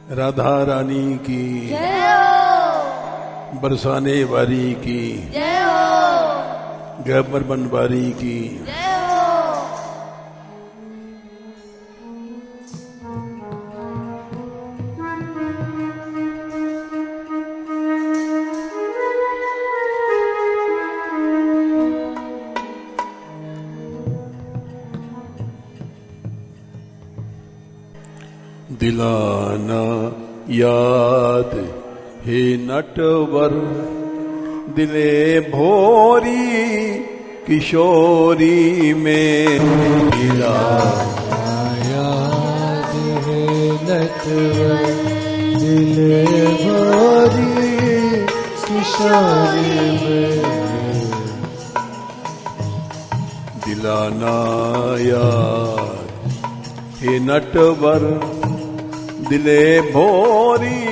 राधा रानी की जय हो, बरसाने वाली की जय हो, गब्बर बनवारी की जय हो। दिलाना याद हे नटवर दिले भोरी किशोरी में दिलाना याद है नटवर दिले भोरी किशोरी में दिलाना याद हे नटवर दिले भोरी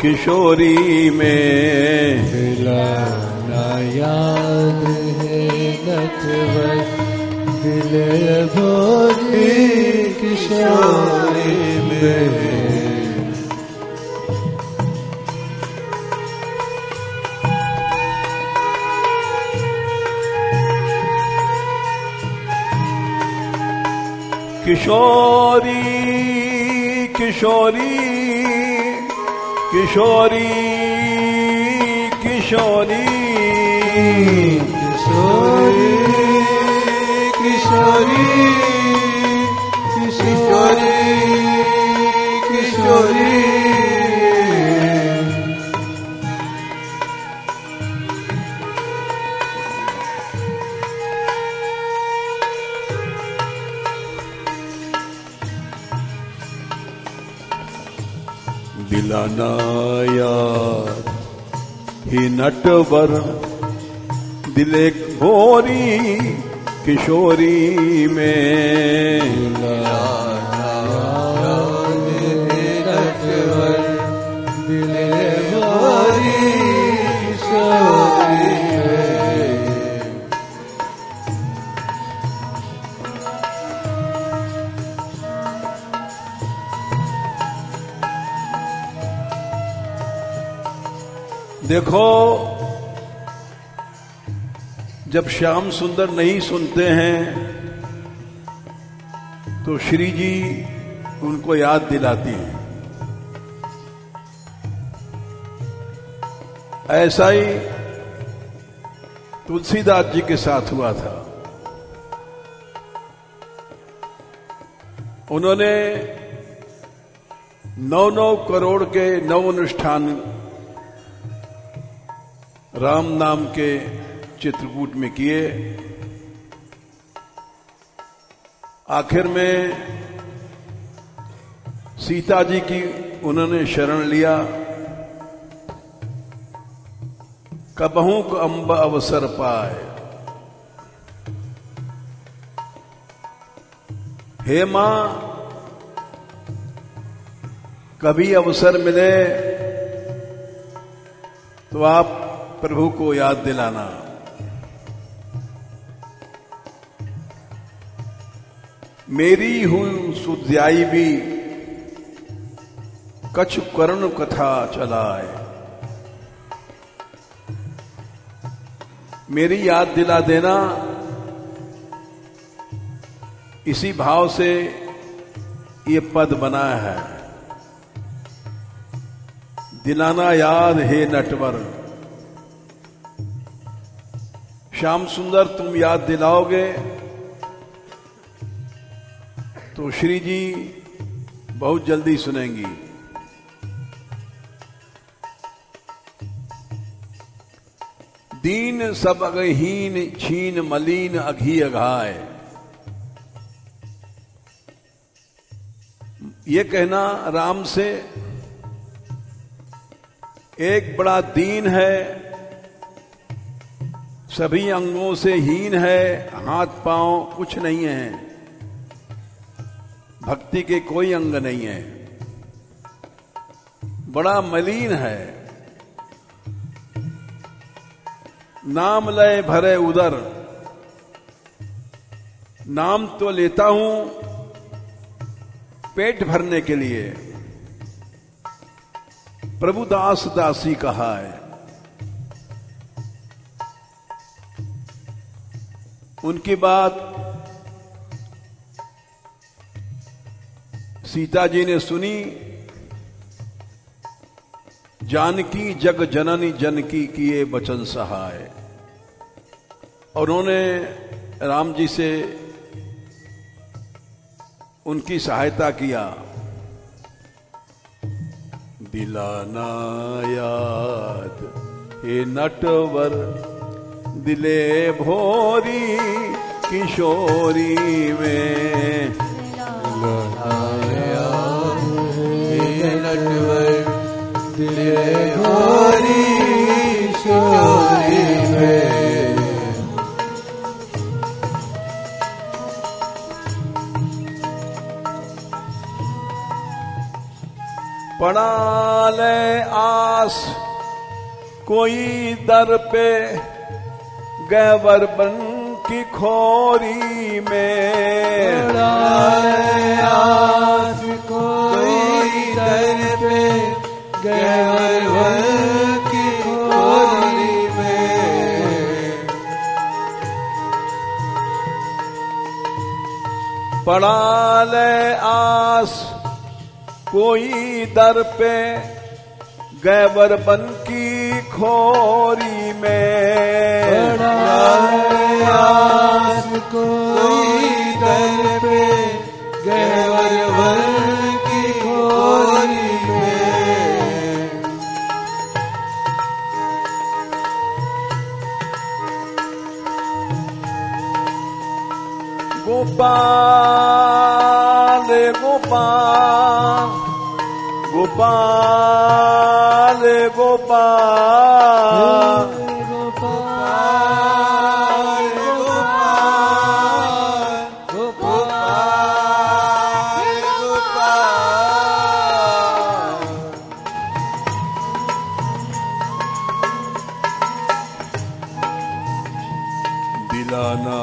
किशोरी में दिलाना याद है नटवर दिले भोरी किशोरी में किशोरी किशोरी किशोरी किशोरी किशोरी किशोरी किशोरी किशोरी दिलाना याद ही नटवर दिले भोरी किशोरी में नटवर दिले भोरी किशोरी में देखो, जब श्याम सुंदर नहीं सुनते हैं तो श्री जी उनको याद दिलाती हैं। ऐसा ही तुलसीदास जी के साथ हुआ था। उन्होंने 9-9 करोड़ के 9 अनुष्ठान राम नाम के चित्रकूट में किए। आखिर में सीता जी की उन्होंने शरण लिया। कबहू को अम्ब अवसर पाए, हे मां कभी अवसर मिले तो आप प्रभु को याद दिलाना। मेरी हुई सुध्याई भी कछु करुण कथा चलाए। मेरी याद दिला देना, इसी भाव से ये पद बना है। दिलाना याद हे नटवर, श्याम सुंदर तुम याद दिलाओगे तो श्री जी बहुत जल्दी सुनेंगी। दीन सब अगहीन छीन मलीन अघी अघाय। ये कहना राम से, एक बड़ा दीन है, सभी अंगों से हीन है, हाथ पांव कुछ नहीं है, भक्ति के कोई अंग नहीं है, बड़ा मलिन है। नाम लय भरे उदर, नाम तो लेता हूं पेट भरने के लिए, प्रभु दास दासी कहा है। उनकी बात सीता जी ने सुनी। जानकी जग जननी जनकी किए वचन सहाय। और उन्होंने राम जी से उनकी सहायता किया। दिलाना याद हे नटवर दिले भोरी किशोरी में। नटवर दिले भोरी किशोरी में। पड़ा ले आस कोई दर पे गैवर बन की खोरी में। आस कोई दर पे गैवर बन की खोरी में। पड़ा ले आस कोई दर पे गैवर बन की खोरी में। आस कोई दर पे गैवर बन की खोरी में। गोपाल गोपाल गोपाल गोपाल गोपाल गोपाल गोपाल गोपाल। दिलाना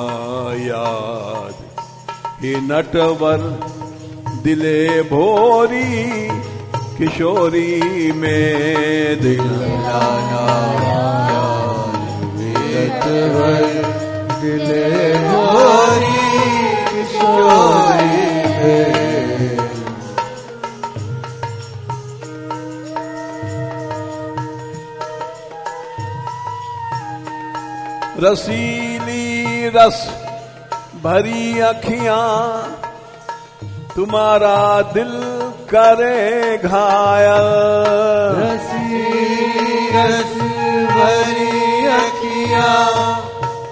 याद हे नटवर दिले भोरी किशोरी में। दिलाना नटवर दिले भोरी किशोरी में। रसीली रस भरी अखियां तुम्हारा दिल करे घायल। रस भरी अखियां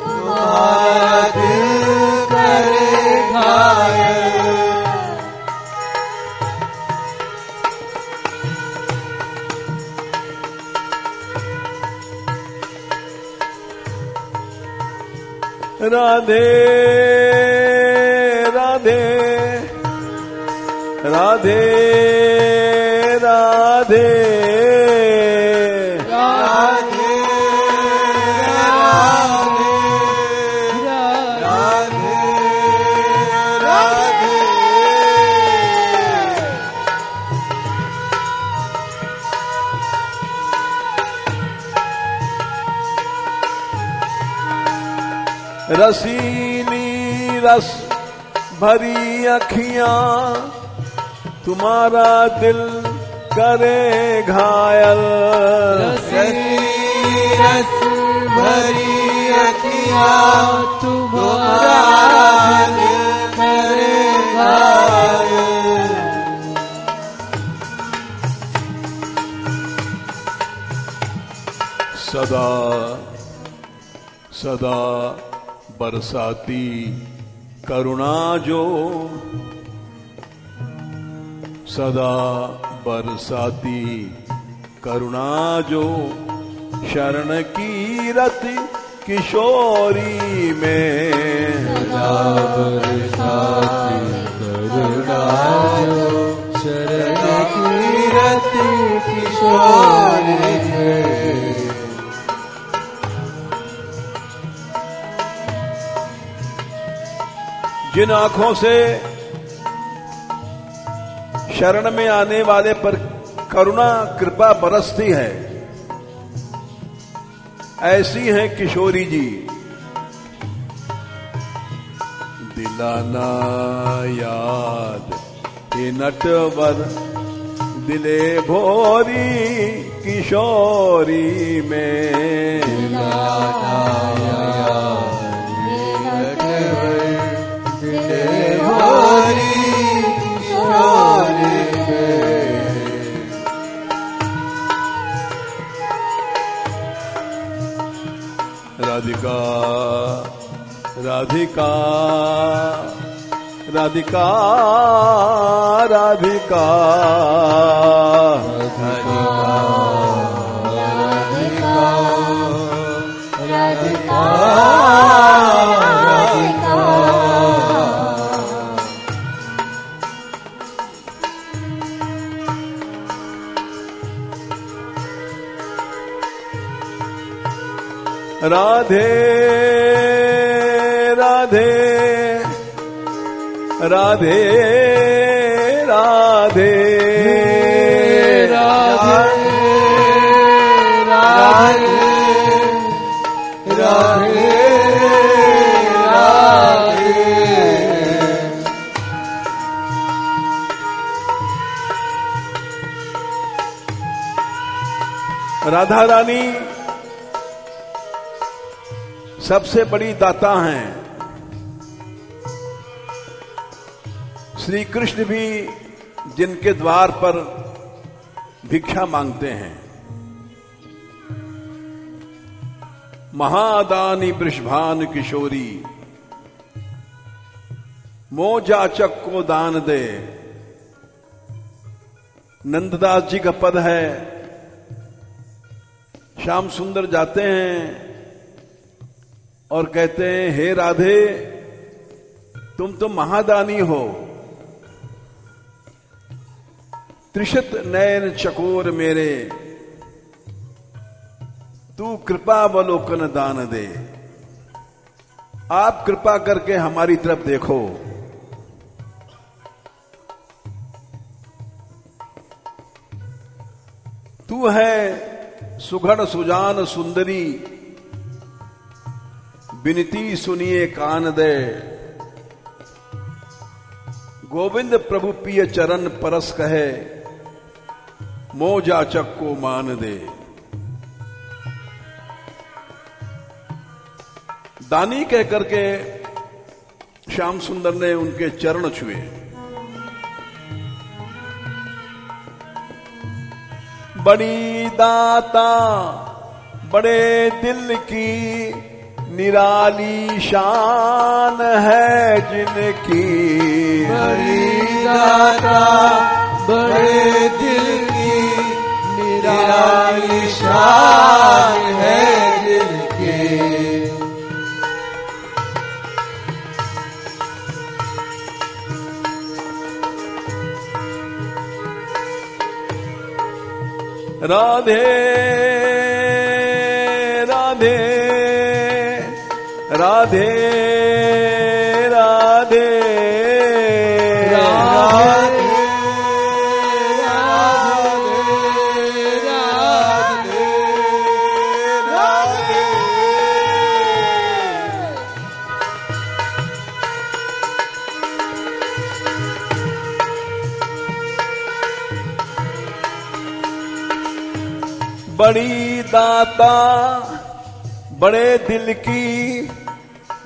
तुम्हारा दिल करे घायल। राधे राधे राधे राधे राधे राधे राधे राधे। रसीली रस भरी अखियां तुम्हारा दिल करे घायल। रस भरी अखियां तुम्हारा दिल करे घायल। सदा सदा बरसाती करुणा जो सदा बरसाती करुणा जो शरण की रति किशोरी में। सदा बरसाती करुणा जो शरण की रति किशोरी में। जिन आंखों से शरण में आने वाले पर करुणा कृपा बरसती है, ऐसी है किशोरी जी। दिलाना याद ये नटवर दिले भोरी किशोरी में। दिलाना याद ये नटवर दिले भोरी किशोरी में। राधिका राधिका राधिका राधिका राधिका राधे राधे राधे राधे राधे राधे राधा रानी सबसे बड़ी दाता हैं। श्री कृष्ण भी जिनके द्वार पर भिक्षा मांगते हैं। महादानी वृषभान किशोरी मोजाचक को दान दे। नंददास जी का पद है। श्याम सुंदर जाते हैं और कहते हैं, हे राधे तुम तो महादानी हो, त्रिशत नयन चकोर मेरे, तू कृपावलोकन दान दे। आप कृपा करके हमारी तरफ देखो। तू है सुघड़ सुजान सुंदरी, विनती सुनिए कान दे। गोविंद प्रभु पिय चरण परस कहे, मोजाचक को मान दे। दानी कह करके श्याम सुंदर ने उनके चरण छुए। बड़ी दाता बड़े दिल की निराली शान है जिनकी। बड़ी दाता बड़े दिल की निराली शान है जिनकी। राधे राधे राधे राधे राधे राधे बड़ी दाता बड़े दिल की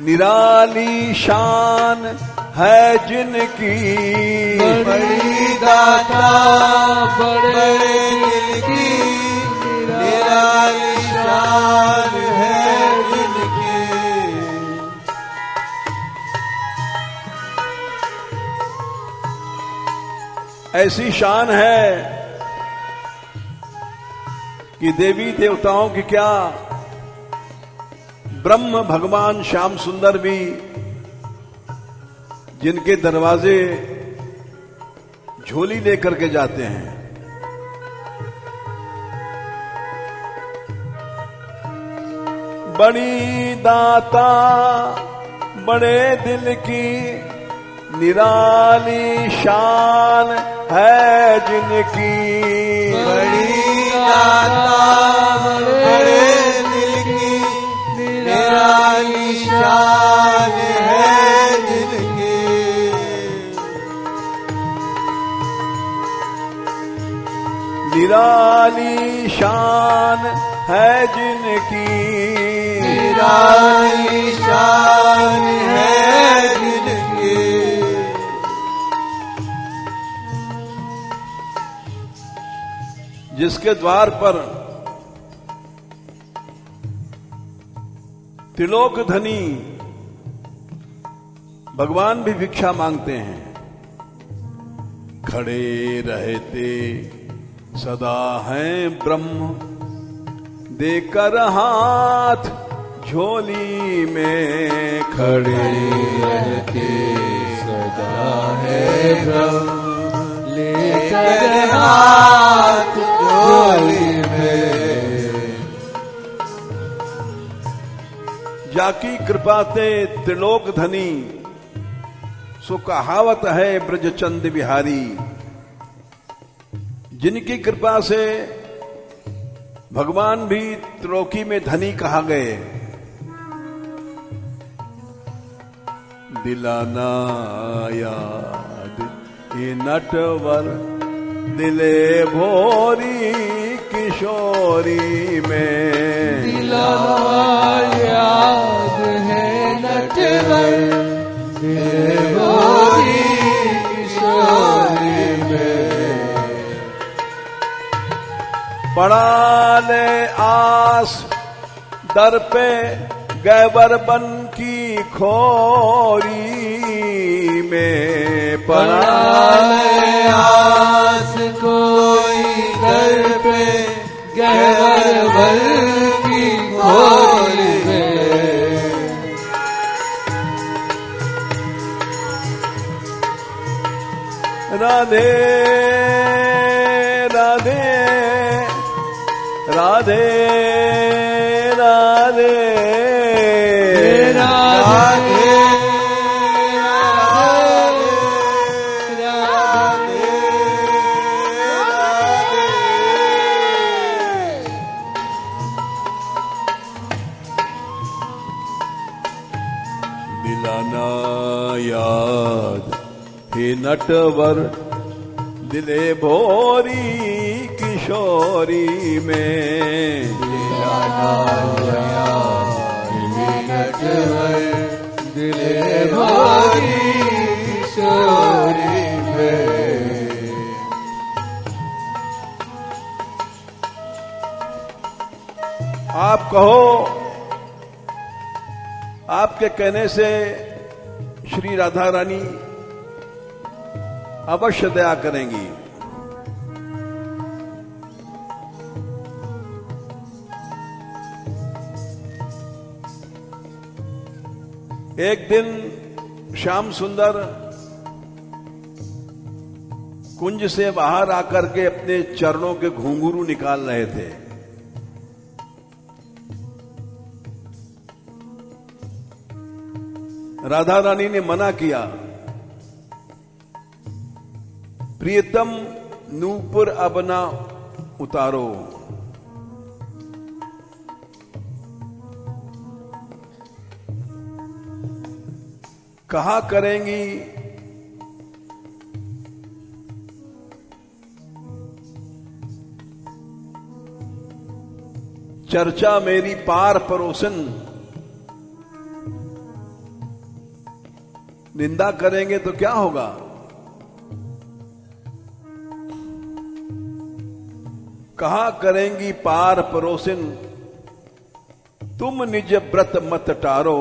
निराली शान है जिनकी। बड़ी दाता बड़े दिल की निराली शान है जिनकी। ऐसी शान है कि देवी देवताओं की क्या, ब्रह्म भगवान श्याम सुंदर भी जिनके दरवाजे झोली लेकर के जाते हैं। बड़ी दाता बड़े दिल की निराली शान है जिनकी, बड़ी दाता बड़े दिल की, निराली शान है जिनकी। निराली शान है जिनकी, निराली शान है जिनकी। जिसके द्वार पर त्रिलोक धनी भगवान भी भिक्षा मांगते हैं। खड़े रहते सदा हैं ब्रह्म, देकर हाथ झोली में। खड़े रहते सदा है ब्रह्म, लेकर हाथ झोली में। जाकी कृपा ते त्रिलोक धनी, सो कहावत है ब्रजचंद बिहारी। जिनकी कृपा से भगवान भी त्रिलोकी में धनी कहा गए। दिलाना याद ये नटवर, दिले भोरी किशोरी में। दिलाना याद है नटवर, दिले भोरी किशोरी में। पड़ा ले आस दर पे गैबर बन की खोरी में। पड़ा ले आस कोई दर पे गैबर बन की खोरी में। राधे राधे राधे राधे राधे दिलाना याद हे नटवर, दिले भोरी किशोरी में। दिलाना याद हे नटवर, दिले भोरी किशोरी में। आप कहो, आपके कहने से श्री राधा रानी अवश्य दया करेंगी। एक दिन श्याम सुंदर कुंज से बाहर आकर के अपने चरणों के घुंघरू निकाल रहे थे। राधा रानी ने मना किया, प्रियतम नूपुर अब ना उतारो। कहा करेंगी चर्चा मेरी पार परोसन, निंदा करेंगे तो क्या होगा। कहा करेंगी पार परोसिन, तुम निज व्रत मत टारो।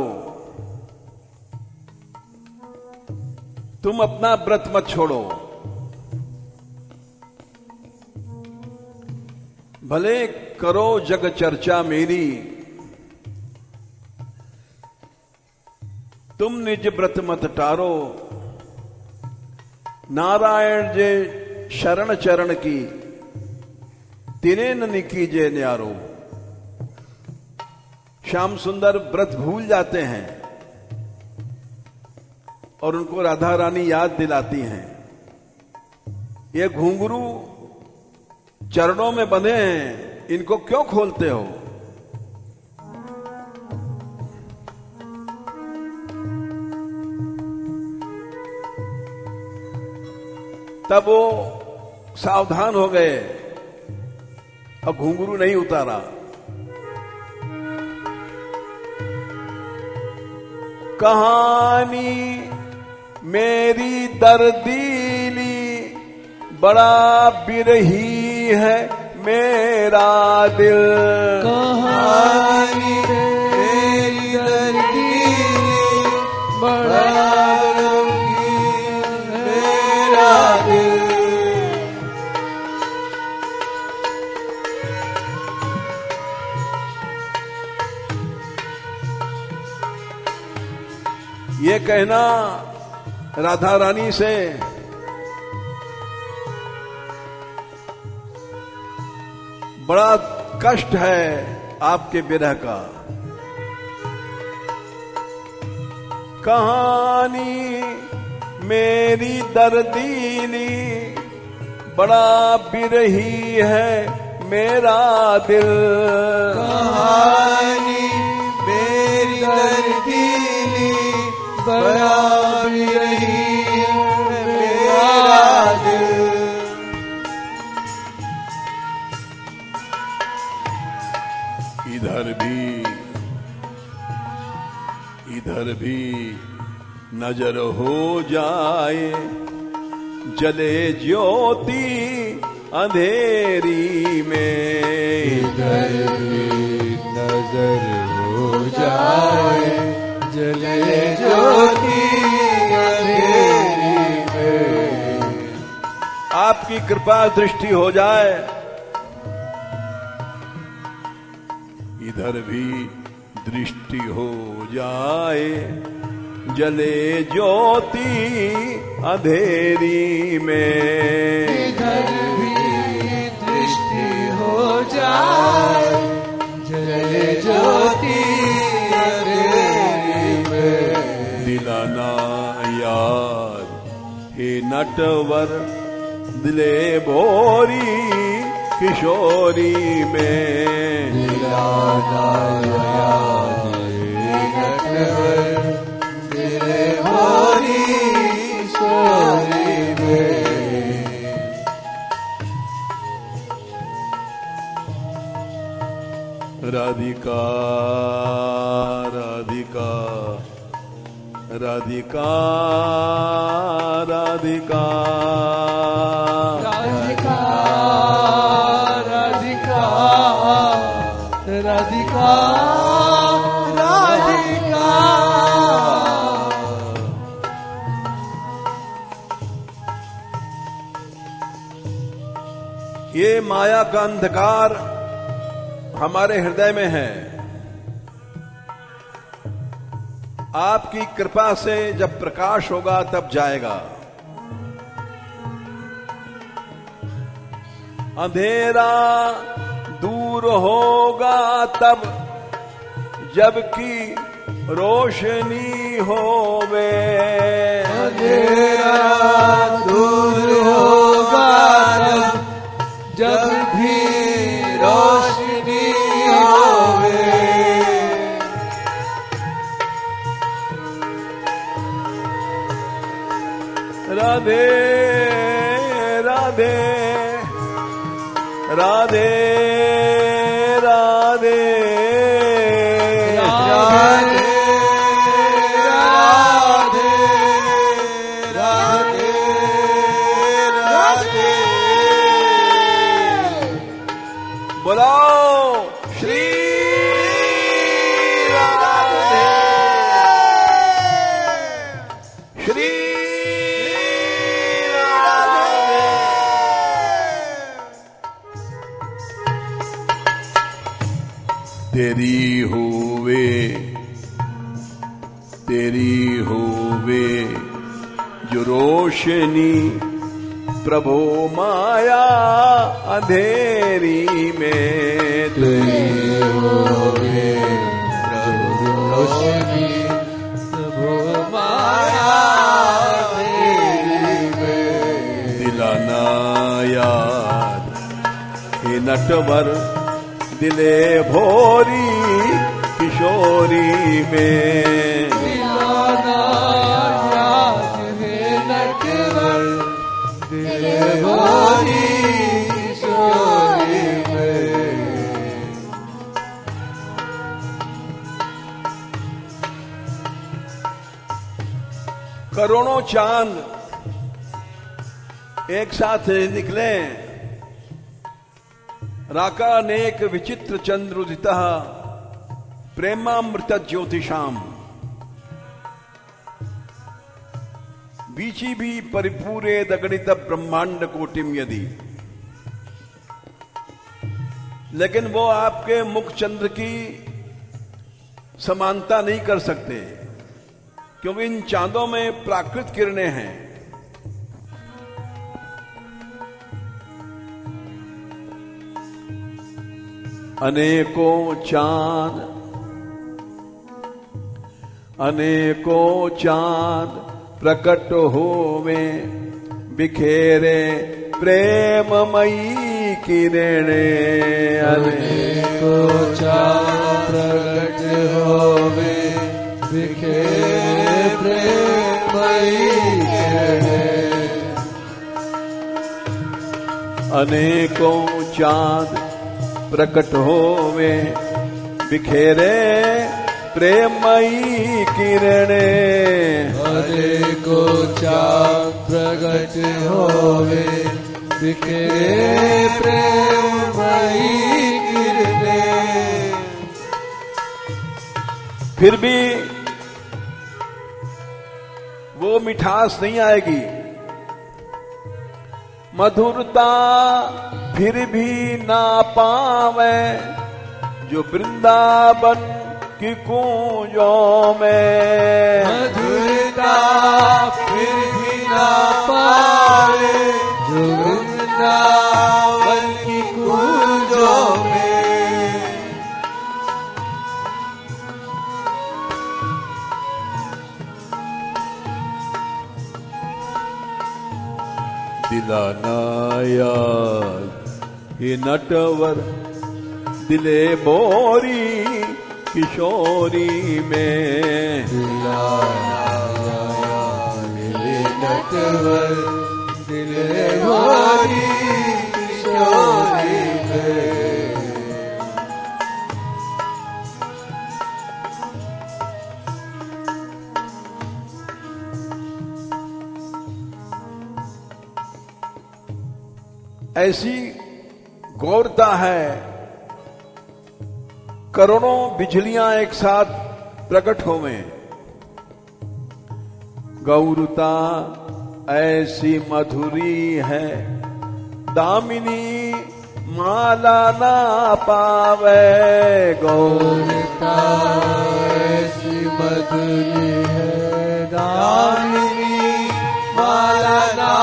तुम अपना व्रत मत छोड़ो। भले करो जग चर्चा मेरी, तुम निज व्रत मत टारो। नारायण जे शरण चरण की, तिने न कीजे न्यारो। श्याम सुंदर व्रत भूल जाते हैं और उनको राधा रानी याद दिलाती हैं। ये घुंघरू चरणों में बंधे हैं, इनको क्यों खोलते हो? तब वो सावधान हो गए और घुंघरू नहीं उतारा। कहानी मेरी दर्दीली, बड़ा बिरही है मेरा दिल। कहानी मेरी दर्दीली, बड़ा बिरही है मेरा दिल। ये कहना राधा रानी से बड़ा कष्ट है आपके विरह का। कहानी मेरी दर्दीली, बड़ा बिरही है मेरा दिल। कहानी मेरी दर्दीली, बड़ा बिरही है मेरा दिल। इधर भी नजर हो जाए, जले ज्योति अंधेरी में। इधर भी नजर हो जाए, जले ज्योति अंधेरी में। आपकी कृपा दृष्टि हो जाए, इधर भी दृष्टि हो जाए, जले ज्योति अंधेरी में। इधर भी दृष्टि हो जाए, जले ज्योति अंधेरी में। दिलाना यार हे नटवर, दिले भोरी किशोरी में। दिलाना यार हे नटवर, दिले भोरी किशोरी में। राधिका राधिका राधिका राधिका राधिका राधिका राधिका राधिका। ये माया का अंधकार हमारे हृदय में है। आपकी कृपा से जब प्रकाश होगा तब जाएगा। अंधेरा दूर होगा तब, जबकि रोशनी होवे। अंधेरा दूर होगा तब, जब भी रोशनी होवे। राधे राधे राधे राधे राधे राधे राधे राधे। बुलाओ श्री राधे श्री तेरी होवे जो रोशनी, प्रभो माया अंधेरी में। तेरी होवे प्रभु रोशनी, प्रभु माया अंधेरी में। दिलाना नटवर दिले भोरी किशोरी में। दिलाना याद है नटवर दिले भोरी किशोरी में। करोड़ों चांद एक साथ निकले, राकानेक विचित्र चंद्रोदितः प्रेमामृत ज्योतिषाम। बीची भी परिपूरे दगणित ब्रह्मांड कोटिम यदि। लेकिन वो आपके मुख चंद्र की समानता नहीं कर सकते, क्योंकि इन चांदों में प्राकृत किरणें हैं। अनेकों चांद प्रकट होवे, बिखेरे प्रेममयी किरणें। अनेकों चांद प्रकट होवे, बिखेरे प्रेममयी किरणें। अनेकों चांद प्रकट होवे, बिखेरे प्रेममयी किरणें। अनेकों चांद प्रकट होवे, बिखेरे प्रेममयी किरणें। फिर भी वो मिठास नहीं आएगी, मधुरता फिर भी ना पावे, जो वृंदावन की कूंजों में। मधुरता फिर भी ना पावे, जो वृंदावन की कूंजों में। दिलाना याद ये नटवर दिले बोरी किशोरी में। दिलाना ये नटवर दिले भोरी किशोरी में। ऐसी गौरता है, करोड़ों बिजलियां एक साथ प्रकट होवें। गौरता ऐसी मधुरी है, दामिनी माला ना पावे। गौरता ऐसी मधुरी है, दामिनी माला ना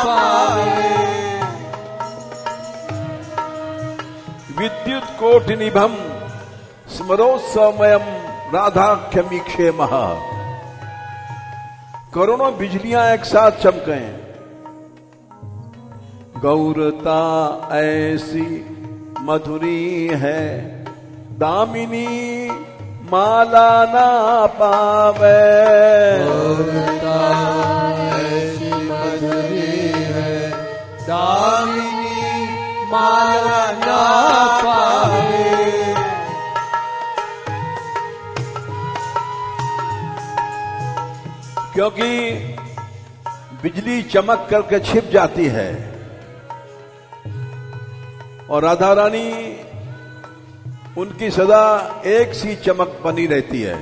पावे। विद्युत कोटि निभम स्मरोत्सवमयम राधाख्यमीक्षे महा। करोड़ों बिजलियां एक साथ चमकें। गौरता ऐसी मधुरी है, दामिनी माला ना पावे। गौरता ऐसी मधुरी है, दामिनी माला ना पावे। क्योंकि बिजली चमक करके छिप जाती है और राधा रानी उनकी सदा एक सी चमक बनी रहती है।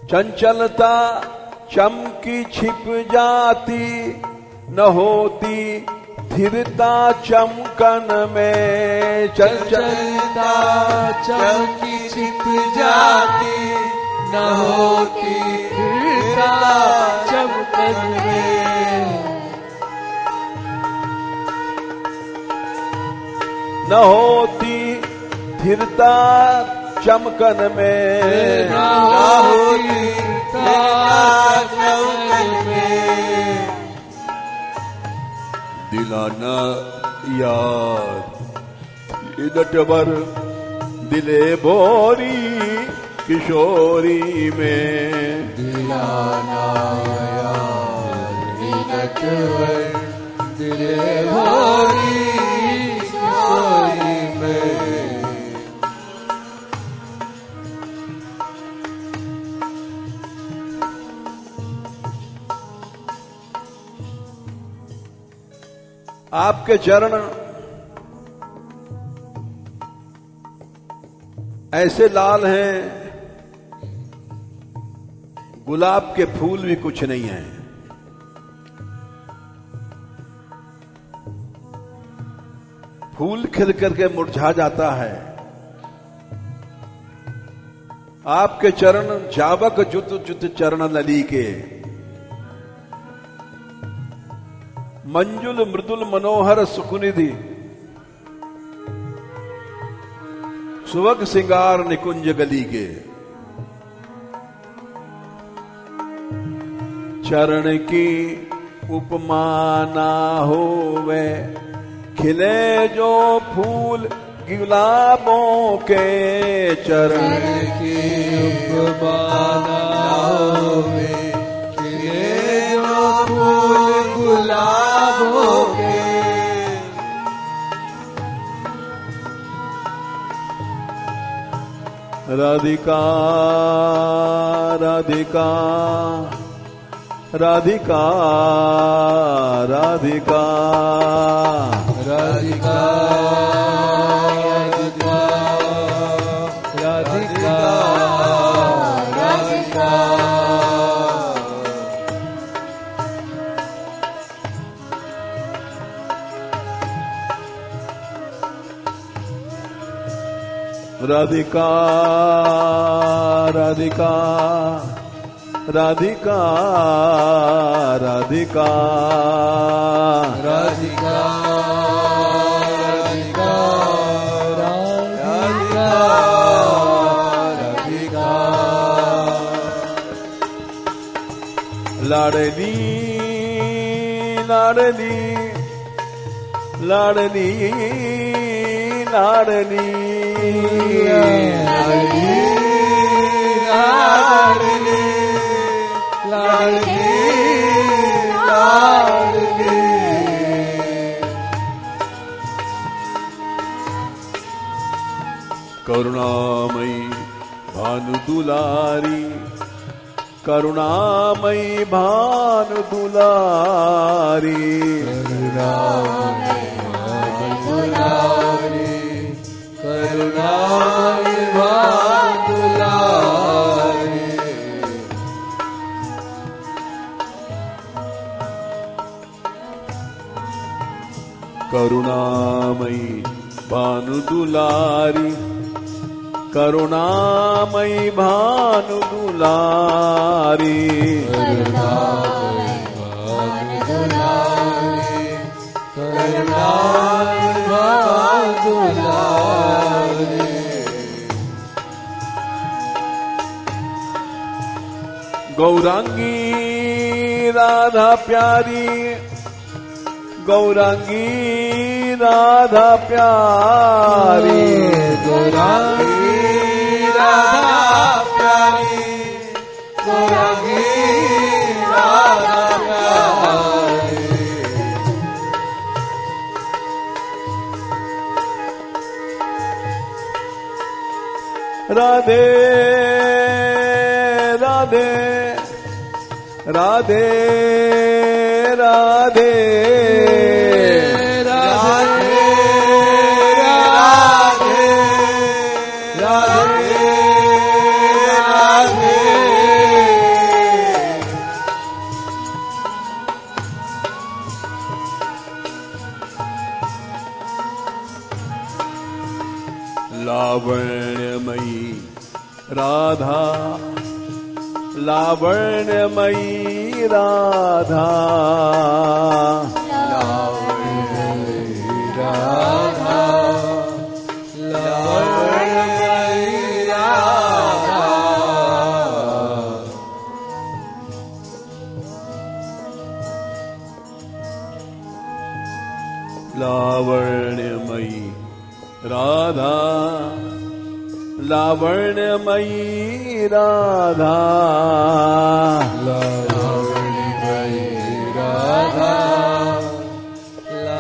चंचलता चमकी छिप जाती, न होती स्थिरता चमकन में। चंचलता चमकी छिप जाती, न होती स्थिरता चमकन में। न होती स्थिरता चमकन में। न होती स्थिरता चमकन में। दिलाना यार नटवर दिले बोरी किशोरी में। दिलाना यार नटवर दिले भोरी किशोरी में। आपके चरण ऐसे लाल हैं, गुलाब के फूल भी कुछ नहीं है। फूल खिल करके मुरझा जाता है। आपके चरण जावक जुत जुत चरण लली के, मंजुल मृदुल मनोहर सुखनिधि, सुवग सिंगार निकुंज गली के। चरण की उपमा ना होवे, खिले जो फूल गुलाबों के। चरण की उपमा ना होवे, खिले जो फूल गुलाबों के। राधिका राधिका राधिका राधिका राधिका राधिका राधिका राधिका। राधिका राधिका राधिका राधिका राधिका राधिका राधिका राधिका। लाडली लाडली लाडली लाडली करुणामयी भानु दुलारी, करुणामयी भानु दुलारी। करुणामयी भानु दुलारी। करुणामयी भानु दुलारी, करुणामयी भानु दुलारी। करुणामयी भानु दुलारी, करुणामयी भानु दुलारी। गौरांगी राधा प्यारी, गौरांगी राधा प्यारी। गौरांगी राधा प्यारी, गौरांगी राधा प्यारी। राधे राधे राधे राधे राधे राधे राधे राधे। लावण्यमयी राधा, लावण्यमयी राधा। लावण्यमयी राधा, लावण्यमयी राधा। लावण्यमयी राधा, लावण्यमयी राधा, लावण्यमयी राधा,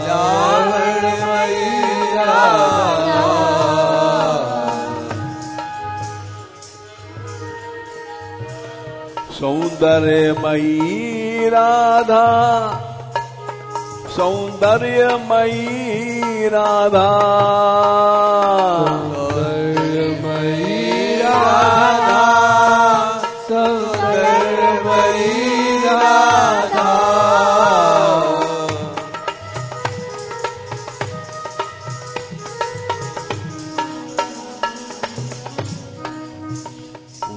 लावण्यमयी राधा, सौंदर्यमयी राधा, सौंदर्यमयी राधा, सौंदर्यमयी राधा, सौंदर्यमयी राधा,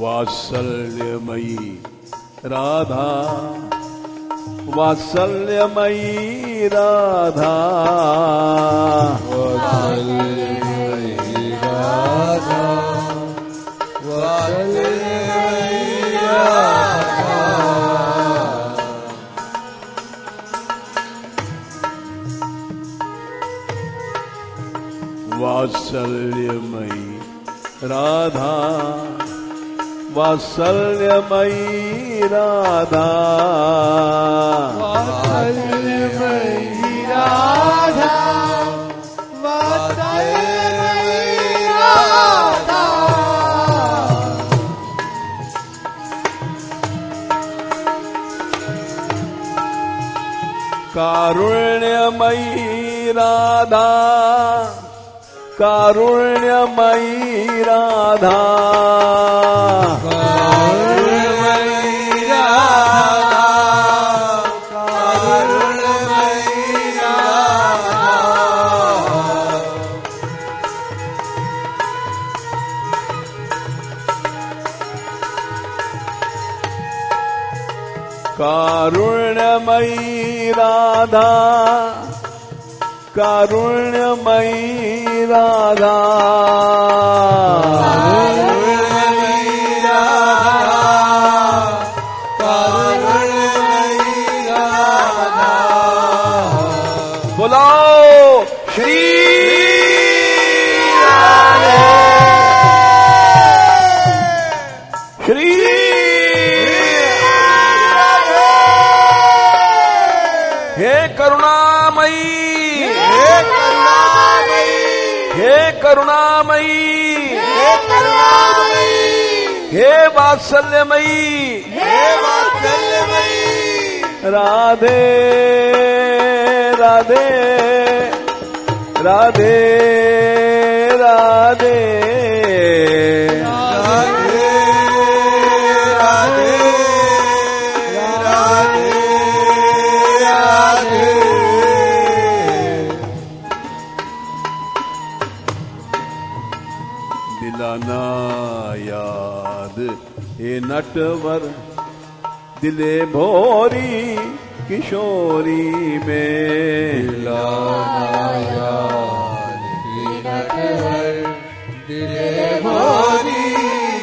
वात्सल्यमयी राधा, वात्सल्यमयी राधा, वात्सल्यमयी राधा, वात्सल्यमयी राधा, वात्सल्यमयी राधा, वात्सल्यमयी राधा, वात्सल्यमयी राधा, वात्सल्यमयी राधा, कारुण्यमयी राधा, कारुण्यमयी राधा, कारुण्यमयी राधा, कारुण्यमयी राधा, कारुण्यमयी राधा, कारुण्यमयी राधा, कारुण्यमयी राधा, कारुण्यमयी राधा, बोलो श्री राधे, श्री हे करुणामयी, हे करुणामयी, हे करुणामयी, हे करुणामयी, हे वात्सल्यमयी, हे वात्सल्यमयी, राधे राधे, राधे राधे, राधे राधे, राधे राधे, दिलाना याद हे नटवर, दिले भोरी किशोरी में, दिलाना याद हे नटवर, दिले भोरी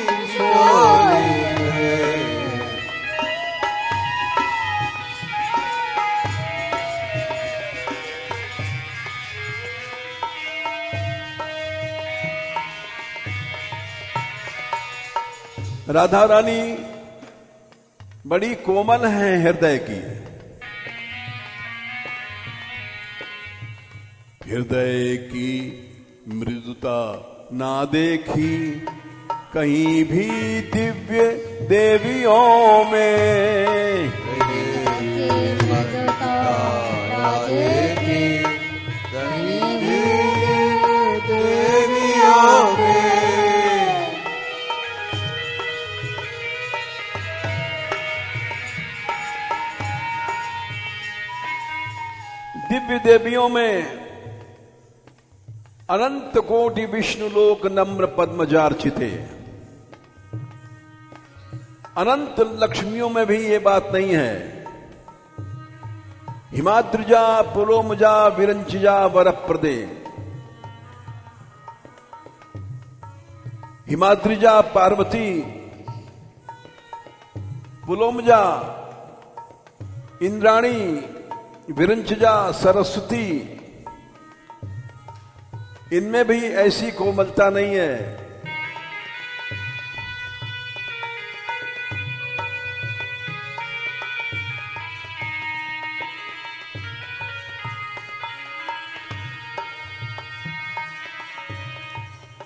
किशोरी में, राधा रानी बड़ी कोमल है हृदय की, हृदय की मृदुता ना देखी कहीं भी दिव्य देवियों में, राधे की कहीं भी देवियों में, दिव्य देवियों में अनंत कोटि विष्णु लोक नम्र पद्मजार्चिते, अनंत लक्ष्मियों में भी ये बात नहीं है। हिमाद्रिजा पुलोमजा विरंचिजा वरप्रदे, हिमाद्रिजा पार्वती, पुलोमजा इंद्राणी, विरंचजा सरस्वती, इनमें भी ऐसी कोमलता नहीं है।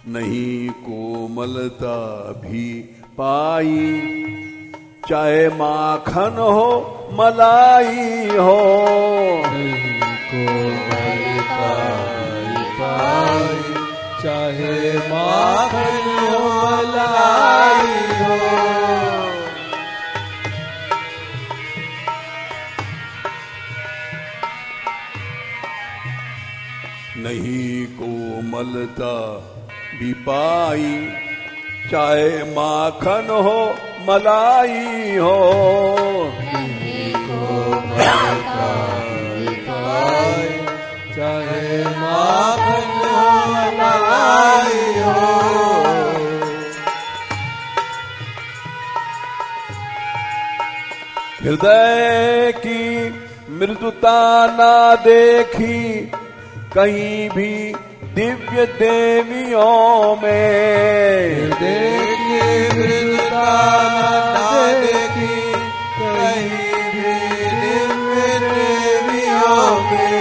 नहीं कोमलता भी पाई, चाहे माखन हो मलाई हो। कोमलता पाई, चाहे माखन हो मलाई हो। नहीं कोमलता भी पाई, चाहे माखन हो मलाई हो। नहीं कोमलता भी पाई, चाहे माखन हो मलाई हो। हृदय की मृदुता ना देखी कहीं भी दिव्य देवियों में। देखी मृदुता ना देखी कहीं भी दिव्य देवियों में।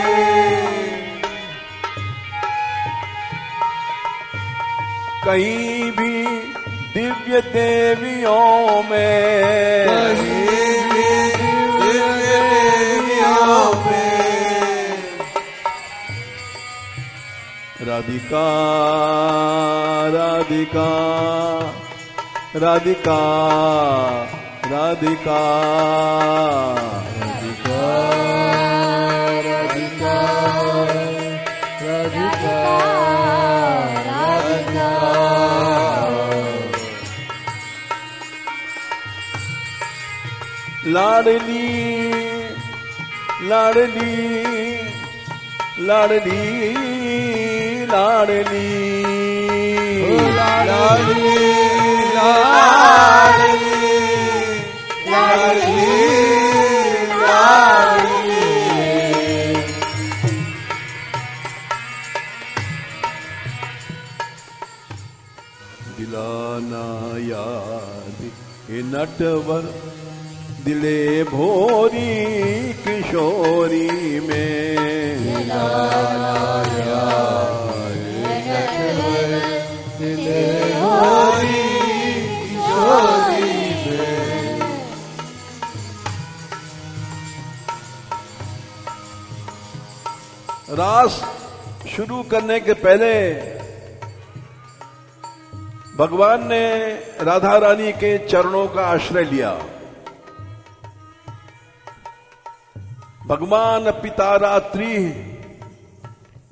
कहीं भी दिव्य देवियों में। कहीं भी दिव्य देवियों में। राधिका राधिका राधिका राधिका राधिका राधिका राधिका राधिका। लाडली लाडली लाडली लाडली लाडली लाडली लाडली लाडली। दिलाना याद हे नटवर दिले भोरी किशोरी में। दिलाना याद नटवर दिले भोरी किशोरी में। रास शुरू करने के पहले भगवान ने राधा रानी के चरणों का आश्रय लिया। भगवान पिता रात्रि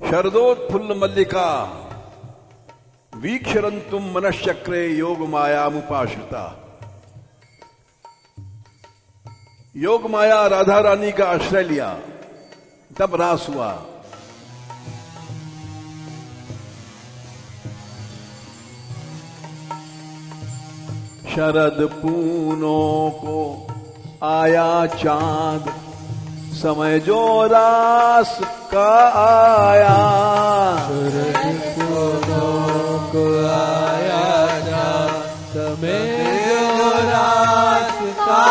शरदोत्फुल्ल मल्लिका वीक्षरंतुम मनश्चक्रे योग मायामुपाश्रिता। योग माया राधा रानी का आश्रय लिया, तब रास हुआ। शरद पूनों को आया चांद, समय जो रास का आया। शरद पूनों को आया चांद, समय जो रास का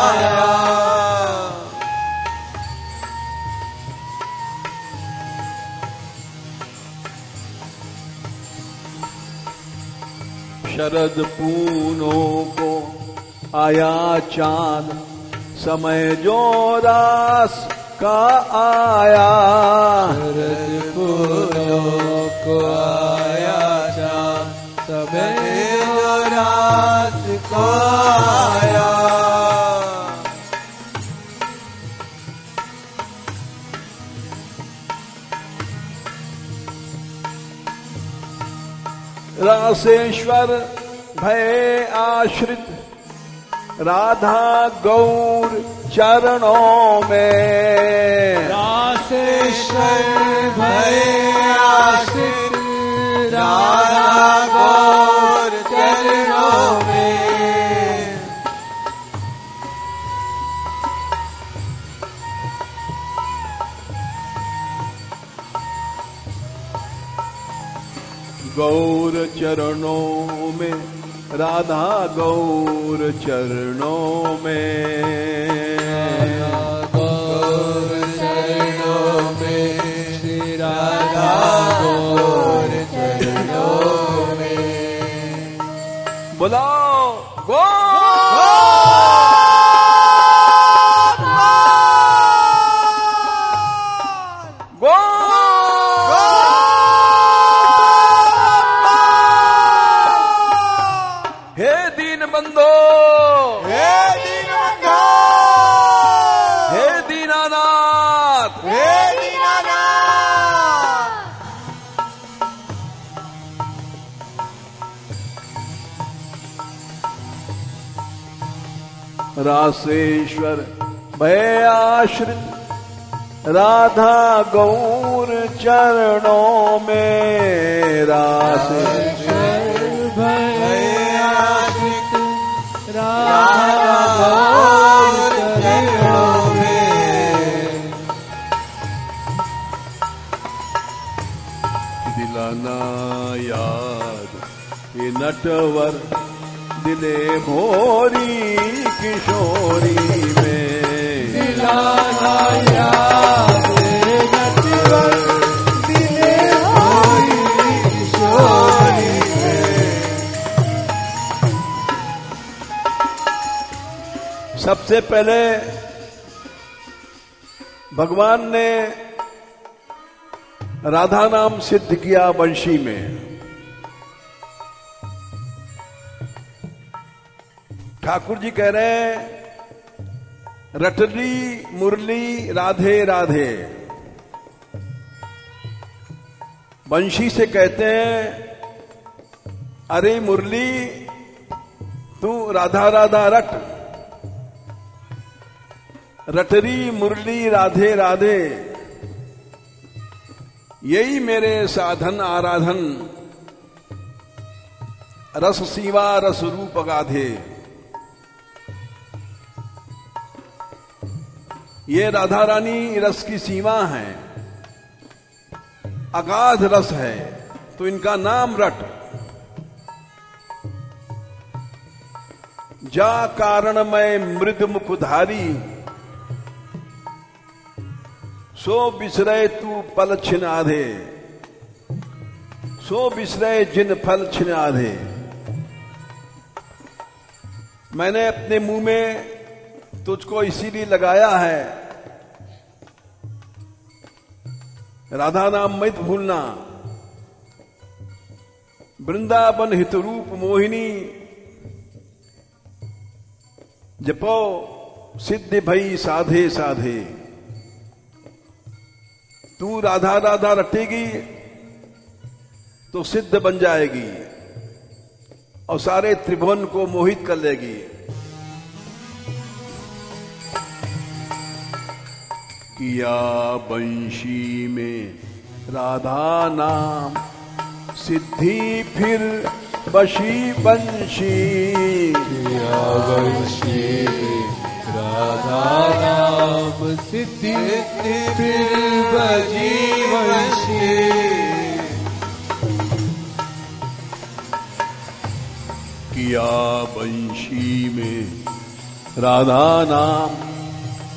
आया। शरद पूनों को आया चांद, समय जो रास का आया। शरद पूनों को आया चांद, समय जो रास का आया। रासेश्वर भय आश्रित राधा गौर चरणों में। रासेश्वर भय आश्रित राधा गौर चरणों में। गौर चरणों में, राधा गौर चरणों में, गौर चरणों में, श्री राधा गौर चरणों में। बुलाओ गो रासेश्वर भय आश्रित राधा गौर चरणों में, रासेश्वर भय आश्रित राधा गौर चरणों में। दिलाना याद ये नटवर दिले भोरी किशोरी में, दिलाना याद नटवर दिले भोरी किशोरी में। सबसे पहले भगवान ने राधा नाम सिद्ध किया वंशी में। ठाकुर जी कह रहे हैं रटली मुरली राधे राधे। वंशी से कहते हैं अरे मुरली तू राधा राधा रट, रटरी मुरली राधे राधे, यही मेरे साधन आराधन, रस सीवा रस रूप गाधे। ये राधा रानी रस की सीमा है, अगाध रस है, तो इनका नाम रट। जा कारण मैं मृद मुखधारी, सो बिसरे तू पल छिन आधे, सो बिसरे जिन फल छिन आधे। मैंने अपने मुंह में तुझको इसीलिए लगाया है, राधा नाम मत भूलना। वृंदावन हितरूप मोहिनी, जपो सिद्धि भई साधे साधे। तू राधा राधा रटेगी तो सिद्ध बन जाएगी और सारे त्रिभुवन को मोहित कर लेगी। किया वंशी में राधा नाम सिद्धि, फिर बशी वंशी। किया वंशी में राधा नाम सिद्धि, फिर बजी वंशी। किया वंशी में राधा नाम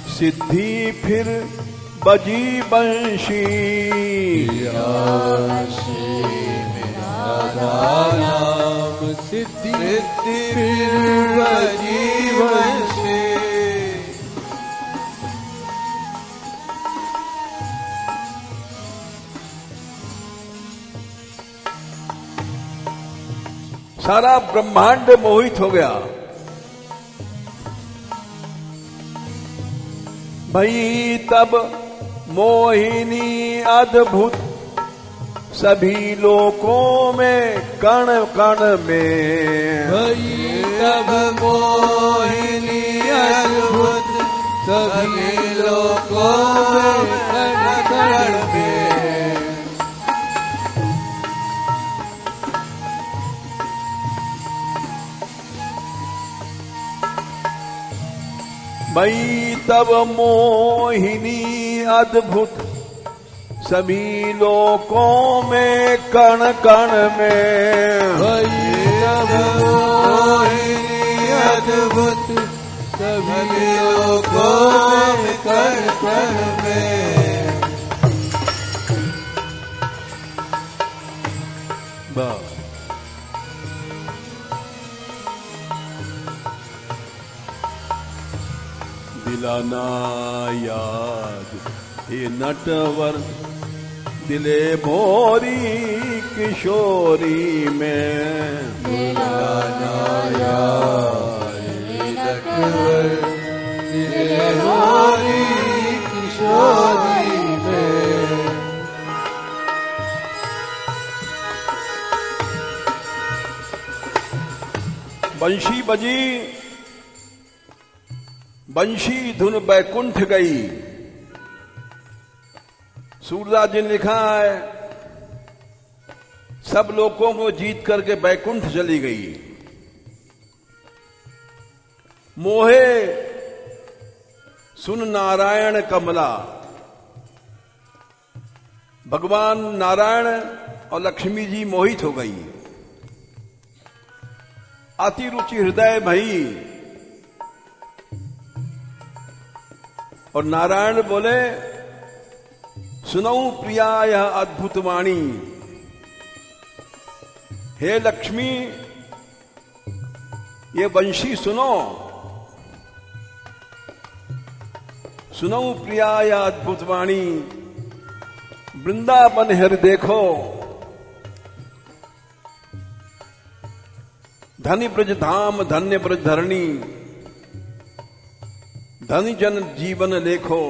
सिद्धि, फिर बजी वंशी। किया वंशी में राधा नाम सिद्धि, फिर बजी वंशी। सारा ब्रह्मांड मोहित हो गया। भई तब मोहिनी अद्भुत, सभी लोकों में कण कण में। भई तब मोहिनी अद्भुत, सभी लोकों में कण कण में। भई तब मोहिनी अद्भुत, सभी लोकों में कण कण में वैष्णव मोहिनी अद्भुत सभी लोकों में कण कण में। बस दिलाना याद ये नटवर दिले भोरी किशोरी में दिलाना याद ये नटवर दिले भोरी किशोरी में। बंशी बजी बंशी धुन बैकुंठ गई। सूरदास जी ने लिखा है सब लोगों को जीत करके बैकुंठ चली गई। मोहे सुन नारायण कमला। भगवान नारायण और लक्ष्मी जी मोहित हो गई। अति रुचि हृदय भई। और नारायण बोले सुनऊ प्रिया यह अद्भुत वाणी। हे लक्ष्मी ये बंशी सुनो। सुनऊ प्रिया यह अद्भुत वाणी। वृंदावन हर देखो। धनी ब्रज धाम धन्य ब्रज धरणी। धनी जन जीवन लेखो।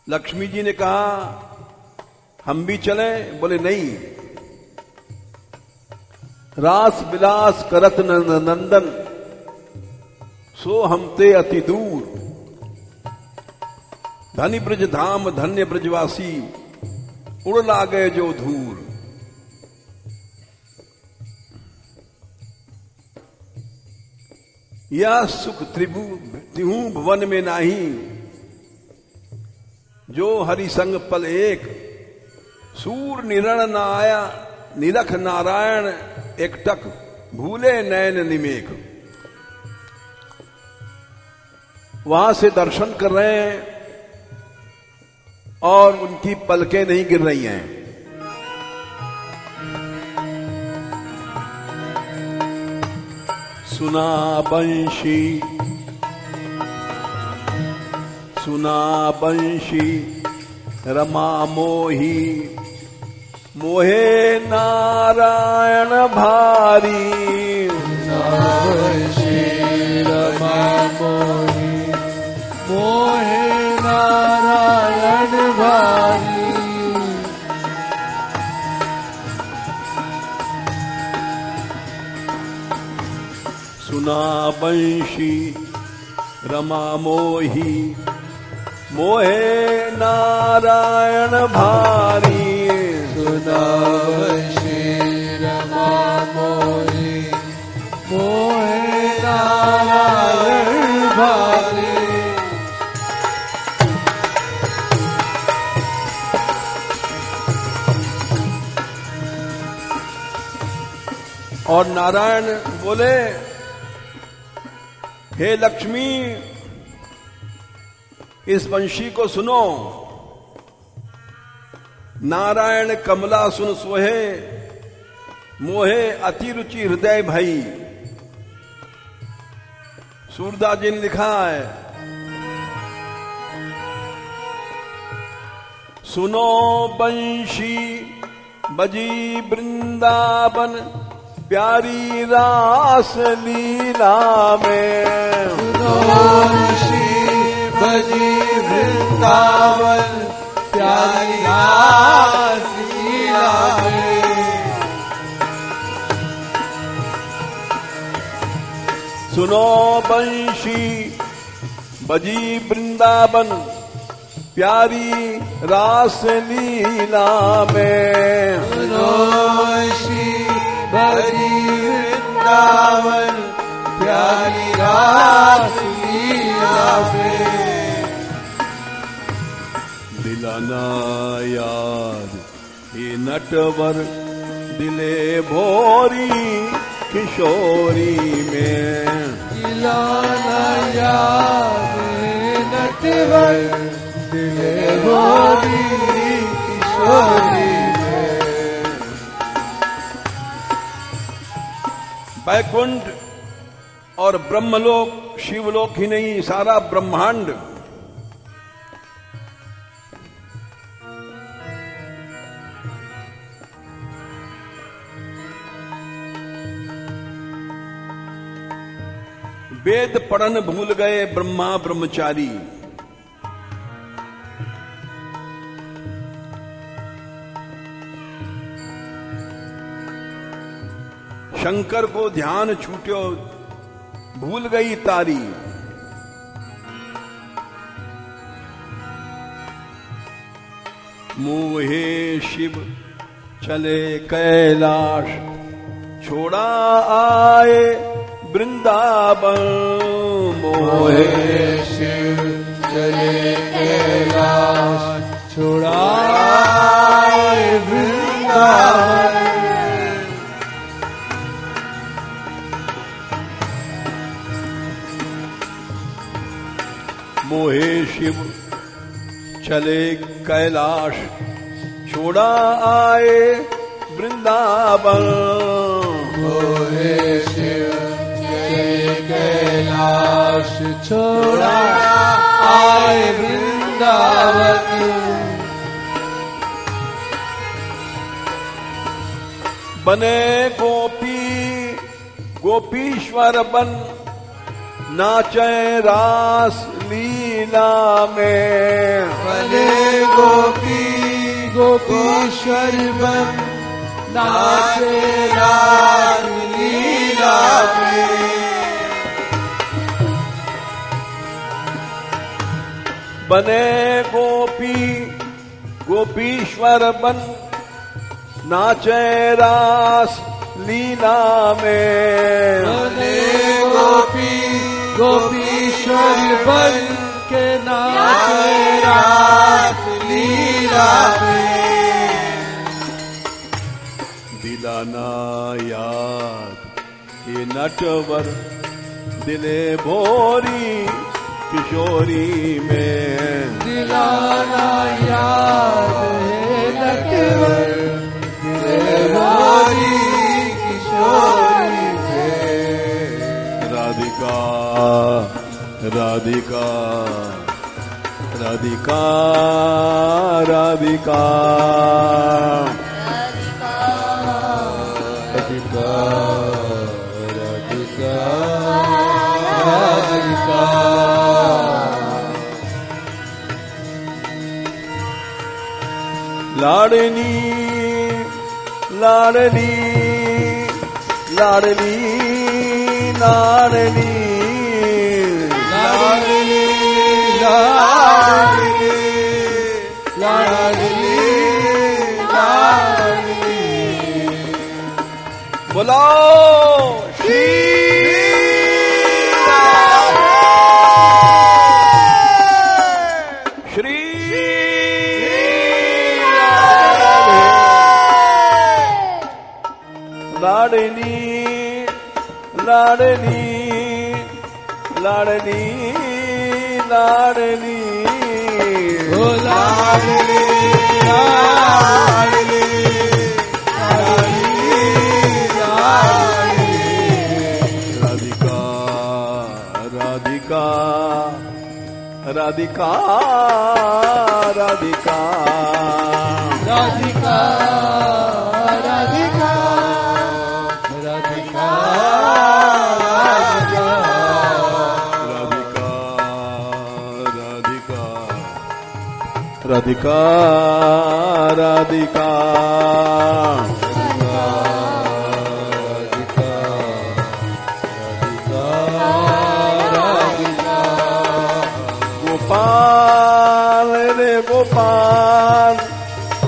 लक्ष्मी जी ने कहा हम भी चले। बोले नहीं। रास विलास करत नंदन सो हमते अति दूर। धनी ब्रज धाम धन्य ब्रजवासी उड़ लागे जो धूर। यह सुख त्रिभु भुवन में नाही। जो हरि संग पल एक। सूर निरण न आया निरख नारायण एकटक। भूले नैन निमेक। वहां से दर्शन कर रहे हैं और उनकी पलकें नहीं गिर रही हैं। सुना बंशी सुना बंशी रमा मोही। मोहे नारायण भारी। बंशी रमा मोही मोहे नारायण भारी। सुना बंशी रमा मोही। मोहे नारायण भारी। सुना बंशी रमा मोही मोहे नारायण भारी। और नारायण बोले हे लक्ष्मी इस वंशी को सुनो। नारायण कमला सुन सोहे। मोहे अति रुचि हृदय भई। सूरदास जी ने लिखा है सुनो बंशी बजी वृंदावन प्यारी रास लीला में। सुनो बंशी बजी वृंदावन प्यारी रास लीला में। सुनो बंशी बजी वृंदावन प्यारी रास लीला में। सुनो बंशी बजी वृंदावन प्यारी रास लीला में। दिलाना याद ये नटवर दिले भोरी किशोरी में। दिलाना याद नटवर दिले भोरी किशोरी में। बैकुंठ और ब्रह्मलोक, शिवलोक ही नहीं, सारा ब्रह्मांड वेद पढ़न भूल गए ब्रह्मा ब्रह्मचारी। शंकर को ध्यान छूट्यो, भूल गई तारी। मोहे शिव चले कैलाश, छोड़ा आए वृंदावन। मोहे शिव चले कैलाश, छोड़ा आए वृंदावन। मोहे शिव चले कैलाश, छोड़ा आए वृंदावन। मोहे शिव चले कैलाश, छोड़ा आए वृंदावन। बने गोपी गोपीश्वर बन, नाचे रास लीला में। बने गोपी गोपीश्वर बन, नाचे रास लीला में। बने गोपी गोपीश्वर बन, नाचे रास लीला में। बने गोपी गोपीश्वर बन के नाचे रास लीला में। दिलाना याद ये नटवर दिले भोरी किशोरी में। दिलाना याद है नटवर दिले भोरी किशोरी में। राधिका राधिका राधिका राधिका राधिका राधिका राधिका। लाडली लाडली लाडली लाडली लाडली लाडली लाडली लाडली। बुलाओ श्री श्री लाडली लाडली लाडली लाडली। ओ लाडली लाडली लाडली लाडली। राधिका राधिका राधिका राधिका राधिका राधिका राधिका राधिका राधिका राधिका गोपाल रे गोपाल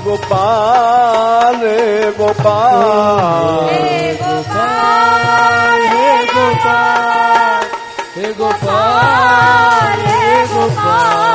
गोपाल रे गोपाल गोपाल हे गोपाल हे गोपाल हे गोपाल।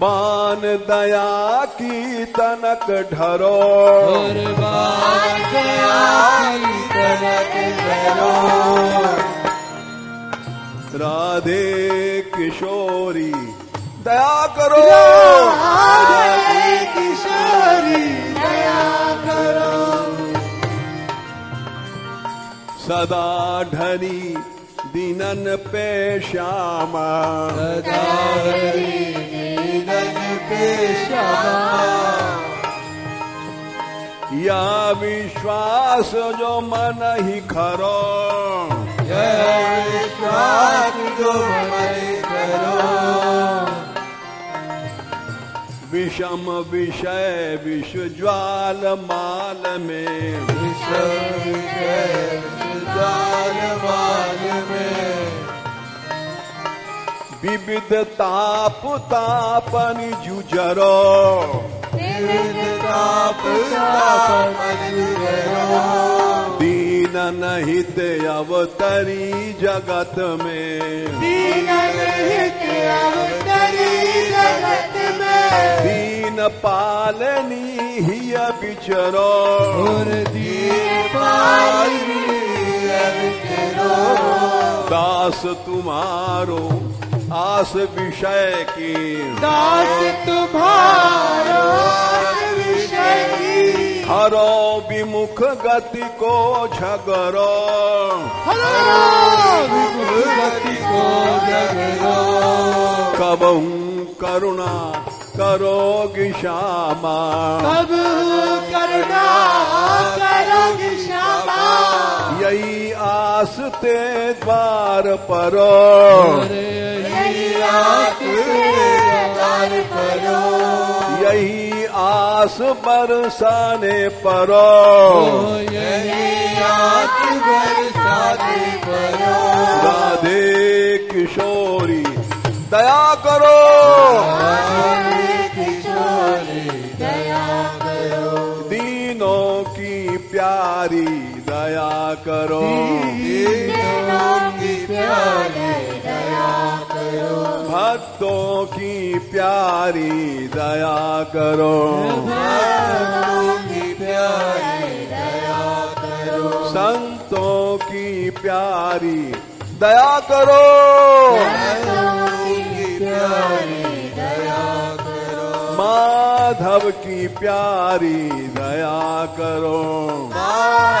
बान दया की तनक ढरो कुर्बान दया की तनक धरो राधे किशोरी दया करो राधे किशोरी दया करो सदा ढली दीनन पे श्यामा सदा हरि दीनन पे श्यामा या विश्वास जो मन ही खरो यह विश्वास जो मन करो विषम विषय विश्व ज्वाल माल में विषय जाल माल में विविध ताप तापनि जुजरो विविध ताप तापन करो दीनन हित अवतरी जगत में दीन हित अवतरी जगत में दीन पालनी ही बिचरो और दीन पालनी विचरो दास तुम्हारो आस विषय की दास तुम्हारो विषय की हरो विमुख गति को झगरो हरो विमुक्ति को जगरो कबहू करुणा करोगी श्यामा कब करुणा करोगी श्यामा यही आस ते द्वार परो यही आस द्वार करो यही आस बरसाने परो यही आस बरसाने करो राधे किशोरी दया करो किशोरी दया करो दीनों की प्यारी दया करो दीनों की प्यारी दया करो भक्तों की प्यारी दया करो भक्तों की प्यारी दया करो संतों की प्यारी दया करो भक्तों की प्यारी दया करो माधव की प्यारी दया करो माधव